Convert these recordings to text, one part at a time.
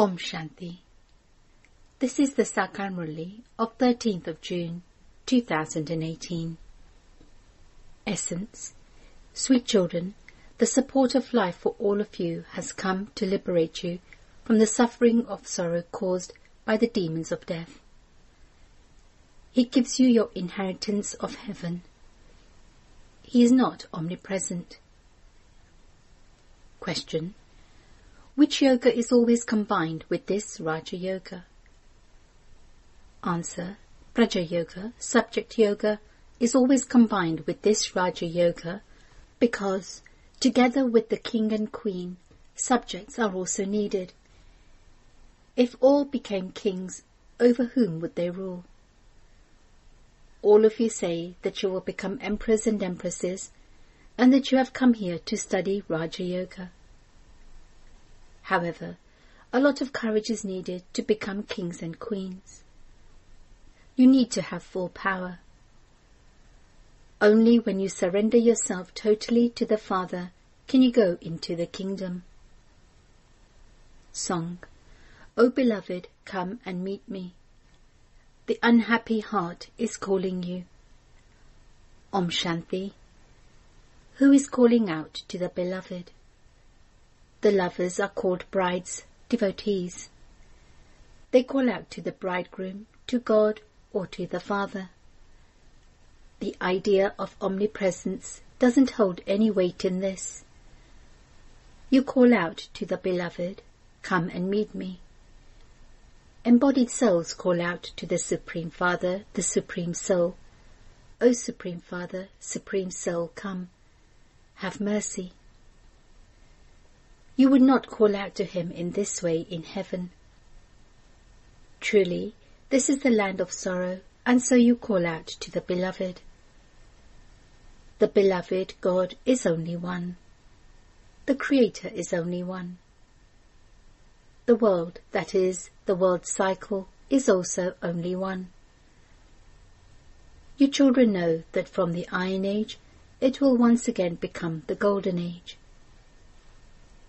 Om Shanti. This is the Sakar Murli of 13th of June, 2018. Essence. Sweet children, the support of life for all of you has come to liberate you from the suffering of sorrow caused by the demons of death. He gives you your inheritance of heaven. He is not omnipresent. Question. Which yoga is always combined with this Rajyoga? Answer. Rajyoga, subject yoga, is always combined with this Rajyoga because, together with the king and queen, subjects are also needed. If all became kings, over whom would they rule? All of you say that you will become emperors and empresses, and that you have come here to study Rajyoga. However, a lot of courage is needed to become kings and queens. You need to have full power. Only when you surrender yourself totally to the Father can you go into the kingdom. Song. O beloved, come and meet me. The unhappy heart is calling you. Om Shanti. Who is calling out to the beloved? The lovers are called brides, devotees. They call out to the bridegroom, to God, or to the Father. The idea of omnipresence doesn't hold any weight in this. You call out to the beloved, come and meet me. Embodied souls call out to the Supreme Father, the Supreme Soul. O Supreme Father, Supreme Soul, come. Have mercy. You would not call out to him in this way in heaven. Truly, this is the land of sorrow, and so you call out to the beloved. The beloved God is only one. The Creator is only one. The world, that is, the world cycle, is also only one. You children know that from the Iron Age, it will once again become the Golden Age.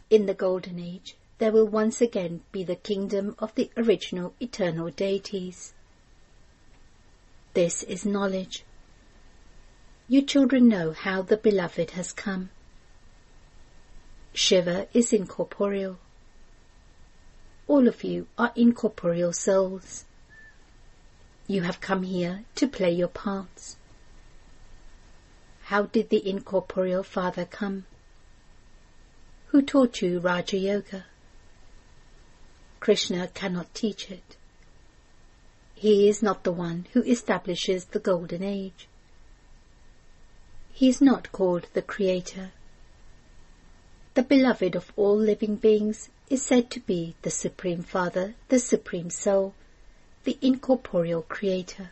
In the Golden Age, there will once again be the kingdom of the original eternal deities. This is knowledge. You children know how the beloved has come. Shiva is incorporeal. All of you are incorporeal souls. You have come here to play your parts. How did the incorporeal Father come? Who taught you Rajyoga? Krishna cannot teach it. He is not the one who establishes the Golden Age. He is not called the Creator. The beloved of all living beings is said to be the Supreme Father, the Supreme Soul, the incorporeal Creator.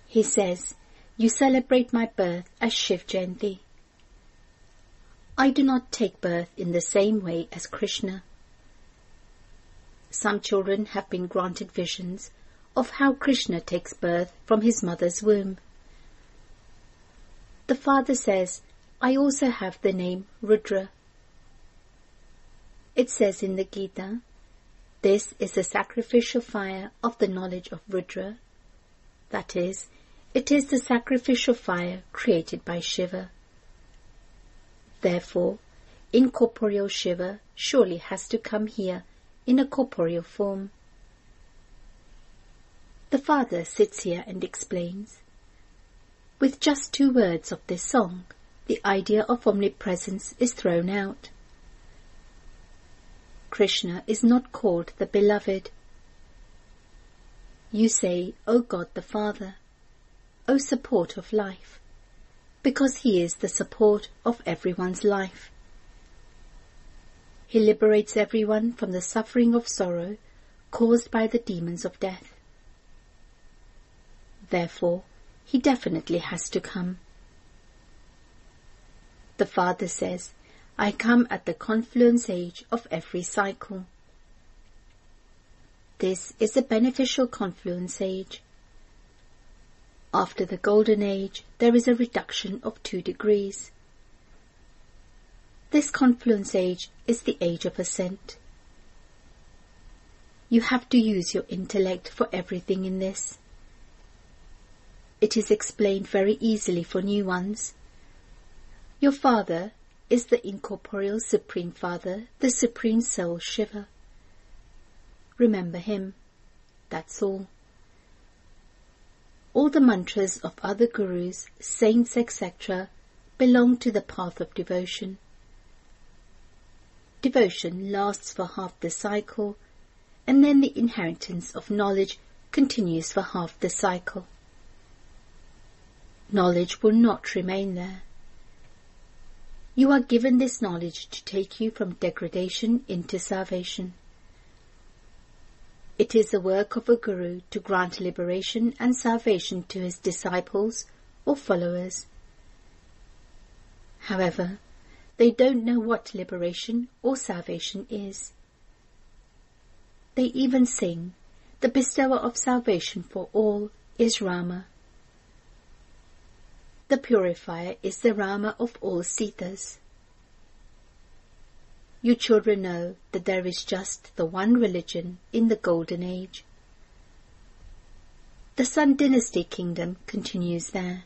He says, you celebrate my birth as Shiv Jayanti. I do not take birth in the same way as Krishna. Some children have been granted visions of how Krishna takes birth from his mother's womb. The Father says, I also have the name Rudra. It says in the Gita, this is the sacrificial fire of the knowledge of Rudra. That is, it is the sacrificial fire created by Shiva. Therefore, incorporeal Shiva surely has to come here in a corporeal form. The Father sits here and explains. With just 2 words of this song, the idea of omnipresence is thrown out. Krishna is not called the beloved. You say, O God the Father, O support of life, because he is the support of everyone's life. He liberates everyone from the suffering of sorrow caused by the demons of death. Therefore, he definitely has to come. The Father says, I come at the confluence age of every cycle. This is the beneficial confluence age. After the Golden Age, there is a reduction of 2 degrees. This confluence age is the age of ascent. You have to use your intellect for everything in this. It is explained very easily for new ones. Your father is the incorporeal Supreme Father, the Supreme Soul Shiva. Remember him. That's all. All the mantras of other gurus, saints, etc. belong to the path of devotion. Devotion lasts for half the cycle, and then the inheritance of knowledge continues for half the cycle. Knowledge will not remain there. You are given this knowledge to take you from degradation into salvation. It is the work of a guru to grant liberation and salvation to his disciples or followers. However, they don't know what liberation or salvation is. They even sing, the bestower of salvation for all is Rama. The purifier is the Rama of all Sitas. You children know that there is just the one religion in the Golden Age. The Sun Dynasty kingdom continues there.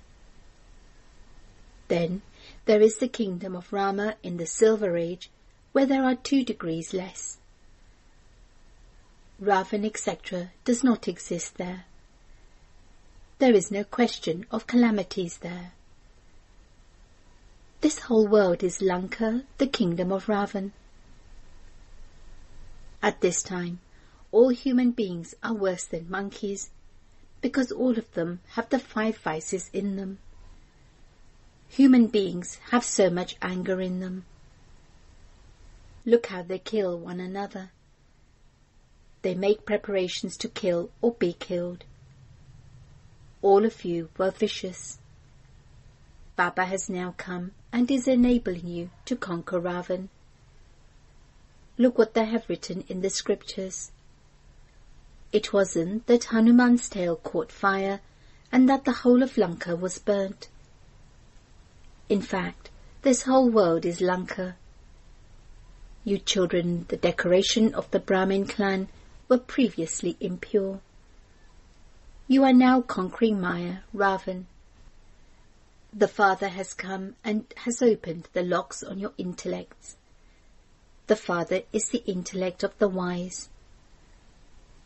Then there is the kingdom of Rama in the Silver Age, where there are 2 degrees less. Ravan, etc. does not exist there. There is no question of calamities there. This whole world is Lanka, the kingdom of Ravan. At this time, all human beings are worse than monkeys, because all of them have the 5 vices in them. Human beings have so much anger in them. Look how they kill one another. They make preparations to kill or be killed. All of you were vicious. Baba has now come and is enabling you to conquer Ravan. Look what they have written in the scriptures. It wasn't that Hanuman's tail caught fire and that the whole of Lanka was burnt. In fact, this whole world is Lanka. You children, the decoration of the Brahmin clan, were previously impure. You are now conquering Maya, Ravan. The Father has come and has opened the locks on your intellects. The Father is the intellect of the wise.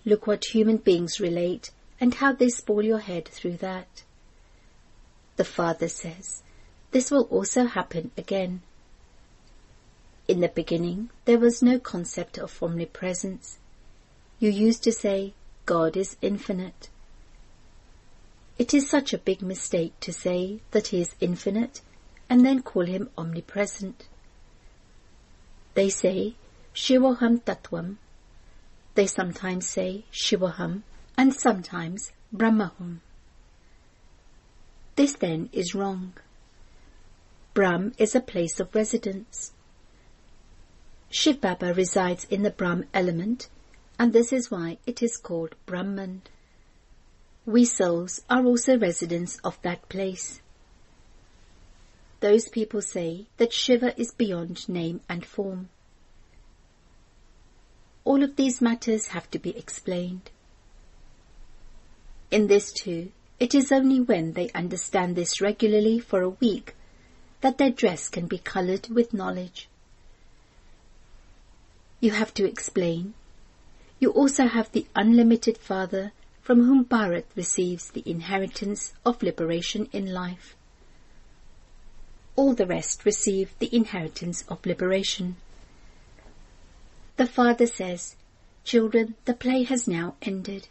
Look what human beings relate and how they spoil your head through that. The Father says, this will also happen again. In the beginning, there was no concept of omnipresence. You used to say, God is infinite. It is such a big mistake to say that he is infinite and then call him omnipresent. They say, Shivoham Tattvam. They sometimes say Shivoham and sometimes Brahmaham. This then is wrong. Brahm is a place of residence. Shiv Baba resides in the Brahm element, and this is why it is called Brahman. We souls are also residents of that place. Those people say that Shiva is beyond name and form. All of these matters have to be explained. In this too, it is only when they understand this regularly for a week that their dress can be coloured with knowledge. You have to explain. You also have the unlimited Father from whom Bharat receives the inheritance of liberation in life. All the rest receive the inheritance of liberation. The Father says, children, the play has now ended.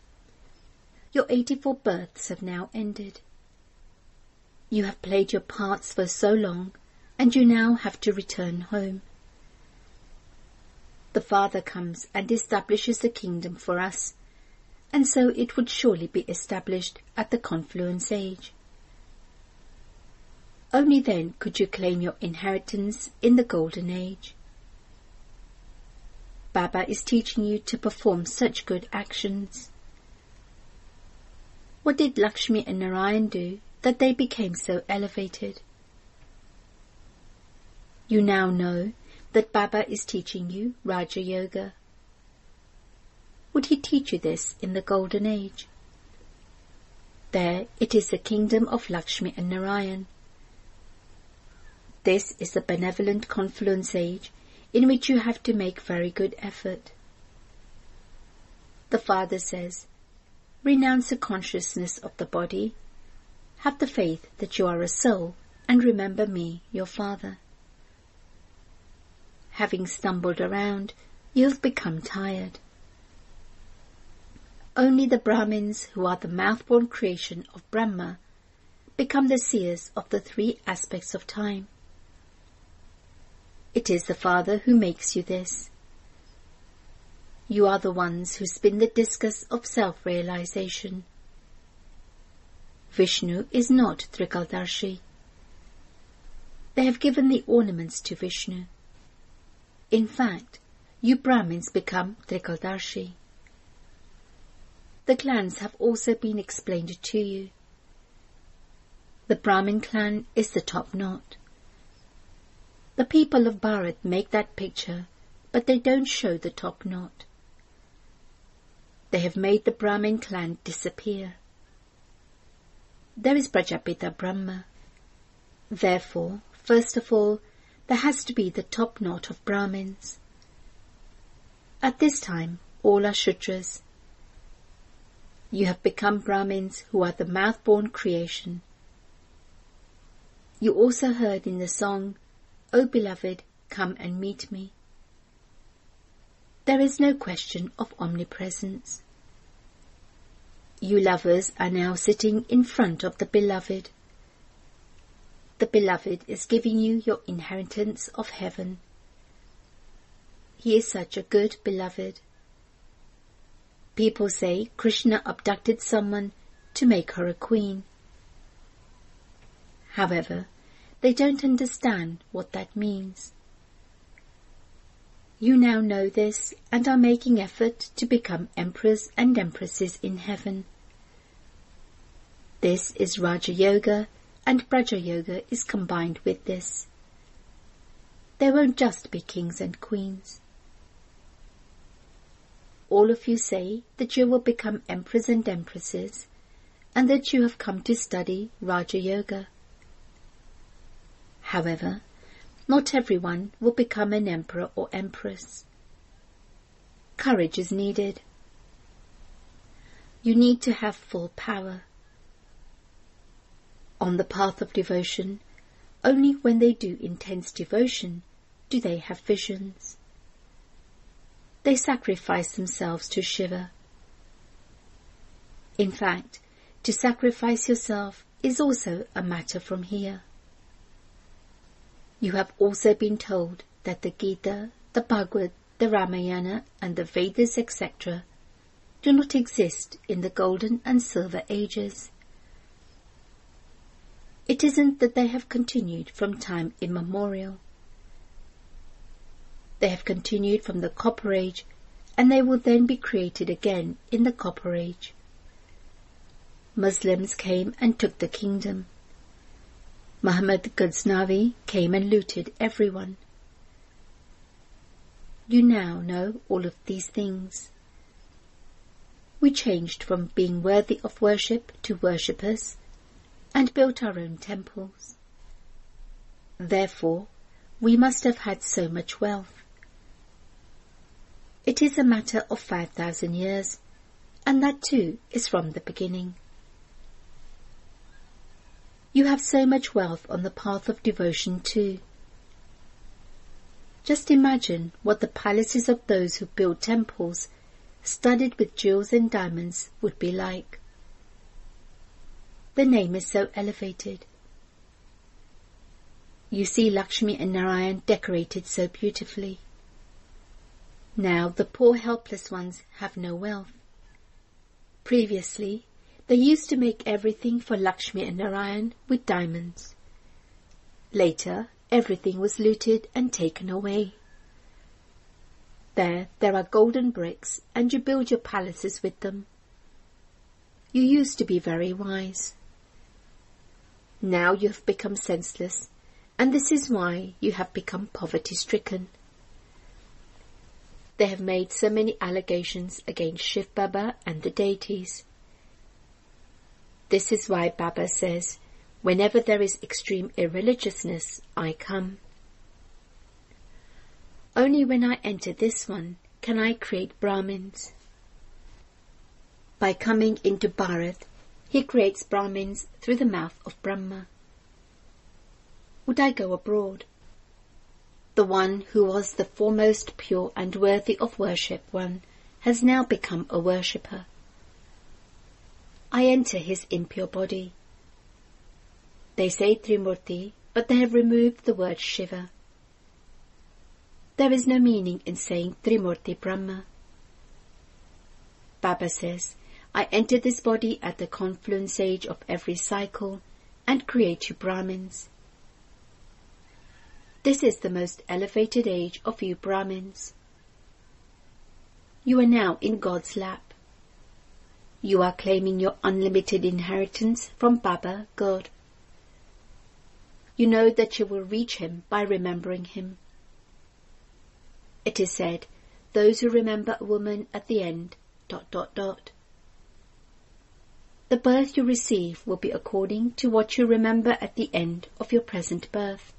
Your 84 births have now ended. You have played your parts for so long, and you now have to return home. The Father comes and establishes the kingdom for us, and so it would surely be established at the confluence age. Only then could you claim your inheritance in the golden age. Baba is teaching you to perform such good actions. What did Lakshmi and Narayan do that they became so elevated? You now know that Baba is teaching you Rajyoga. would he teach you this in the Golden Age? There it is the kingdom of Lakshmi and Narayan. This is the benevolent confluence age in which you have to make very good effort. The Father says, renounce the consciousness of the body, have the faith that you are a soul, and remember me, your Father. Having stumbled around, you have become tired. Only the Brahmins, who are the mouth-born creation of Brahma, become the seers of the three aspects of time. It is the Father who makes you this. You are the ones who spin the discus of self-realization. Vishnu is not Trikaldarshi. They have given the ornaments to Vishnu. In fact, you Brahmins become Trikaldarshi. The clans have also been explained to you. The Brahmin clan is the top knot. The people of Bharat make that picture, but they don't show the top knot. They have made the Brahmin clan disappear. There is Prajapita Brahma. Therefore, first of all, there has to be the top knot of Brahmins. At this time, all are Shudras. You have become Brahmins who are the mouth-born creation. You also heard in the song, O beloved, come and meet me. There is no question of omnipresence. You lovers are now sitting in front of the beloved. The beloved is giving you your inheritance of heaven. He is such a good beloved. People say Krishna abducted someone to make her a queen. However, they don't understand what that means. You now know this and are making effort to become emperors and empresses in heaven. This is Rajyoga, and Rajyoga is combined with this. There won't just be kings and queens. All of you say that you will become emperors and empresses, and that you have come to study Rajyoga. However, not everyone will become an emperor or empress. Courage is needed. You need to have full power. On the path of devotion, only when they do intense devotion do they have visions. They sacrifice themselves to Shiva. In fact, to sacrifice yourself is also a matter from here. You have also been told that the Gita, the Bhagavad, the Ramayana and the Vedas, etc. do not exist in the golden and silver ages. It isn't that they have continued from time immemorial. They have continued from the Copper Age, and they will then be created again in the Copper Age. Muslims came and took the kingdom. Muhammad Ghaznavi came and looted everyone. You now know all of these things. We changed from being worthy of worship to worshippers, and built our own temples. Therefore, we must have had so much wealth. It is a matter of 5,000 years, and that too is from the beginning. You have so much wealth on the path of devotion too. Just imagine what the palaces of those who build temples, studded with jewels and diamonds, would be like. The name is so elevated. You see Lakshmi and Narayan decorated so beautifully. Now the poor helpless ones have no wealth. Previously, they used to make everything for Lakshmi and Narayan with diamonds. Later, everything was looted and taken away. There are golden bricks, and you build your palaces with them. You used to be very wise. Now you have become senseless, and this is why you have become poverty-stricken. they have made so many allegations against Shiv Baba and the deities. This is why Baba says, whenever there is extreme irreligiousness, I come. Only when I enter this one can I create Brahmins. By coming into Bharat, he creates Brahmins through the mouth of Brahma. Would I go abroad? The one who was the foremost pure and worthy of worship one has now become a worshipper. I enter his impure body. They say Trimurti, but they have removed the word Shiva. There is no meaning in saying Trimurti Brahma. Baba says, I enter this body at the confluence age of every cycle and create you Brahmins. This is the most elevated age of you Brahmins. You are now in God's lap. You are claiming your unlimited inheritance from Baba, God. You know that you will reach him by remembering him. It is said, those who remember a woman at the end, ... The birth you receive will be according to what you remember at the end of your present birth.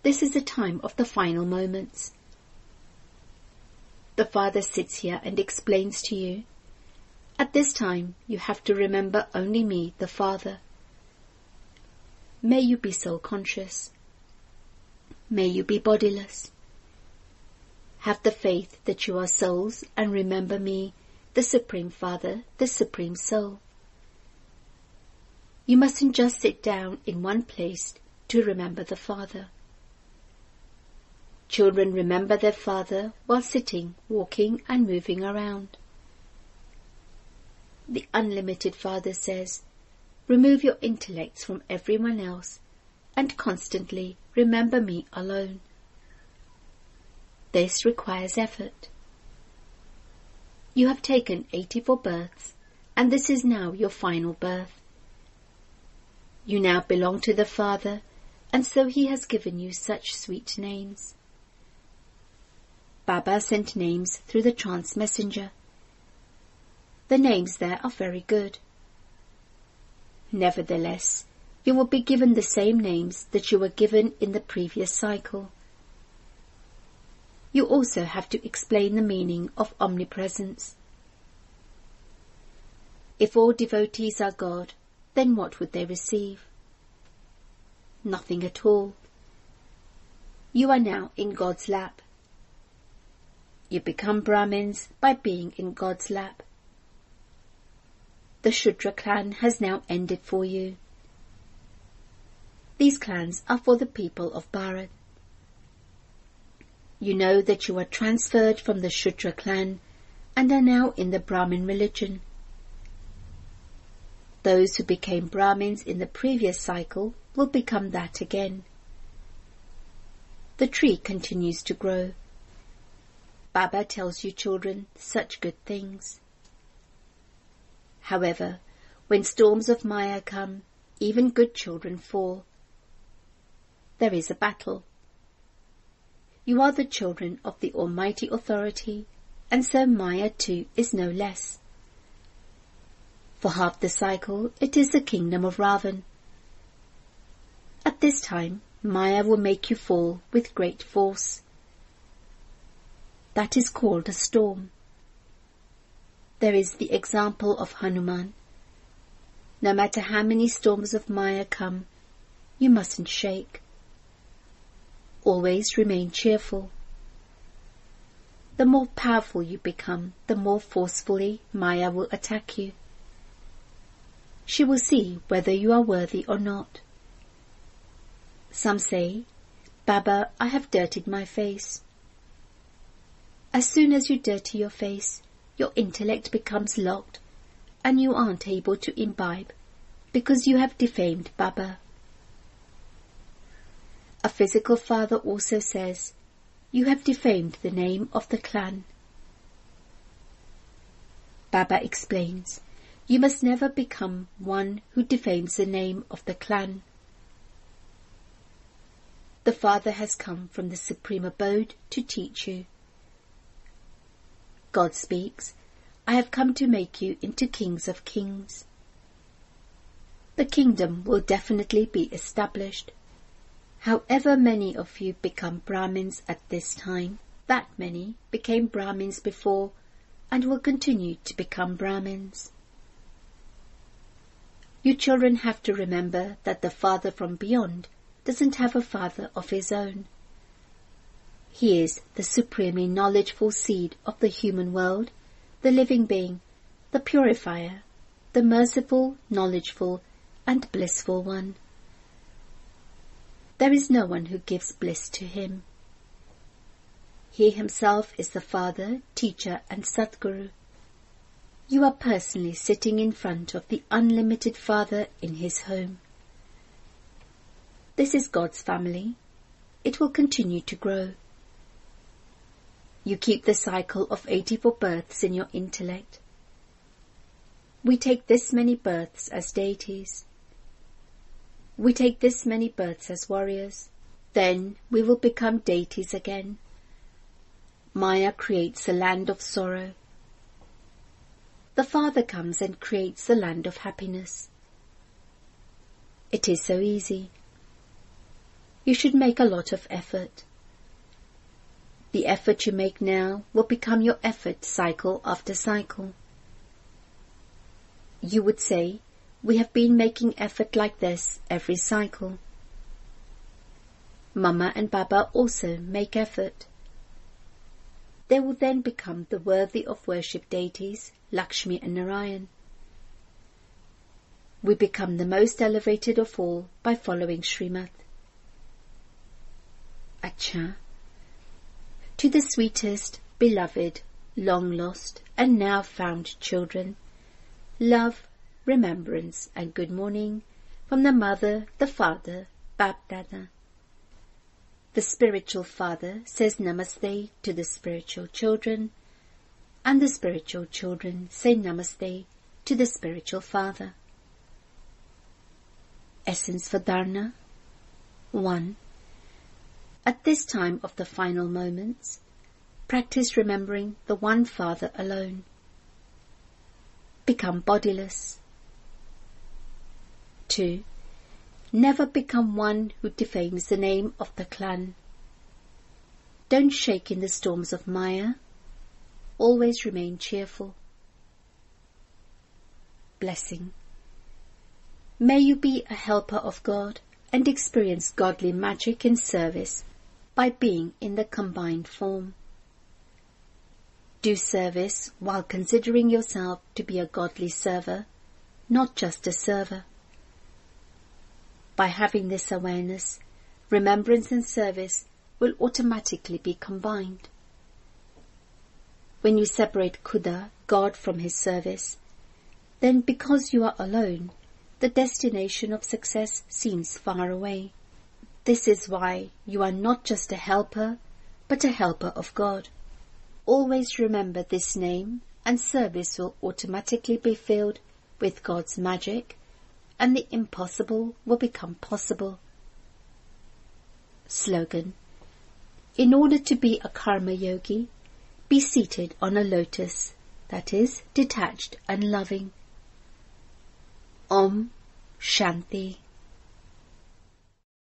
This is the time of the final moments. The Father sits here and explains to you, at this time you have to remember only me, the Father. May you be soul conscious. May you be bodiless. Have the faith that you are souls and remember me, the Supreme Father, the Supreme Soul. You mustn't just sit down in one place to remember the Father. Children remember their father while sitting, walking and moving around. The unlimited Father says, remove your intellects from everyone else and constantly remember me alone. This requires effort. You have taken 84 births and this is now your final birth. You now belong to the Father and so he has given you such sweet names. Baba sent names through the trance messenger. The names there are very good. Nevertheless, you will be given the same names that you were given in the previous cycle. You also have to explain the meaning of omnipresence. If all devotees are God, then what would they receive? Nothing at all. You are now in God's lap. You become Brahmins by being in God's lap. The Shudra clan has now ended for you. These clans are for the people of Bharat. You know that you are transferred from the Shudra clan and are now in the Brahmin religion. Those who became Brahmins in the previous cycle will become that again. The tree continues to grow. Baba tells you children such good things. However, when storms of Maya come, even good children fall. There is a battle. You are the children of the Almighty Authority, and so Maya too is no less. For half the cycle it is the kingdom of Ravan. At this time, Maya will make you fall with great force. That is called a storm. There is the example of Hanuman. No matter how many storms of Maya come, you mustn't shake. Always remain cheerful. The more powerful you become, the more forcefully Maya will attack you. She will see whether you are worthy or not. Some say, Baba, I have dirtied my face. As soon as you dirty your face, your intellect becomes locked and you aren't able to imbibe because you have defamed Baba. A physical father also says, you have defamed the name of the clan. Baba explains, you must never become one who defames the name of the clan. The Father has come from the Supreme Abode to teach you. God speaks, I have come to make you into kings of kings. The kingdom will definitely be established. However many of you become Brahmins at this time, that many became Brahmins before and will continue to become Brahmins. You children have to remember that the Father from beyond doesn't have a father of his own. He is the supremely knowledgeful seed of the human world, the living being, the purifier, the merciful, knowledgeful, and blissful one. There is no one who gives bliss to him. He himself is the Father, Teacher, and Sadguru. You are personally sitting in front of the unlimited Father in his home. This is God's family. It will continue to grow. You keep the cycle of 84 births in your intellect. We take this many births as deities. We take this many births as warriors. Then we will become deities again. Maya creates a land of sorrow. The Father comes and creates the land of happiness. It is so easy. You should make a lot of effort. The effort you make now will become your effort cycle after cycle. You would say, we have been making effort like this every cycle. Mama and Baba also make effort. They will then become the worthy of worship deities, Lakshmi and Narayan. We become the most elevated of all by following Srimad. Acha. To the sweetest, beloved, long-lost, and now found children, love, remembrance, and good morning from the Mother, the Father, Bab-Dada. The spiritual father says namaste to the spiritual children, and the spiritual children say namaste to the spiritual father. Essence for Dharna. 1. At this time of the final moments, practice remembering the one Father alone. Become bodiless. 2. Never become one who defames the name of the clan. Don't shake in the storms of Maya. Always remain cheerful. Blessing. May you be a helper of God and experience godly magic in service by being in the combined form. Do service while considering yourself to be a godly server, not just a server. By having this awareness, remembrance and service will automatically be combined. When you separate Khuda, God, from his service, then because you are alone, the destination of success seems far away. This is why you are not just a helper, but a helper of God. Always remember this name, and service will automatically be filled with God's magic, and the impossible will become possible. Slogan. In order to be a karma yogi, be seated on a lotus, that is, detached and loving. Om Shanti.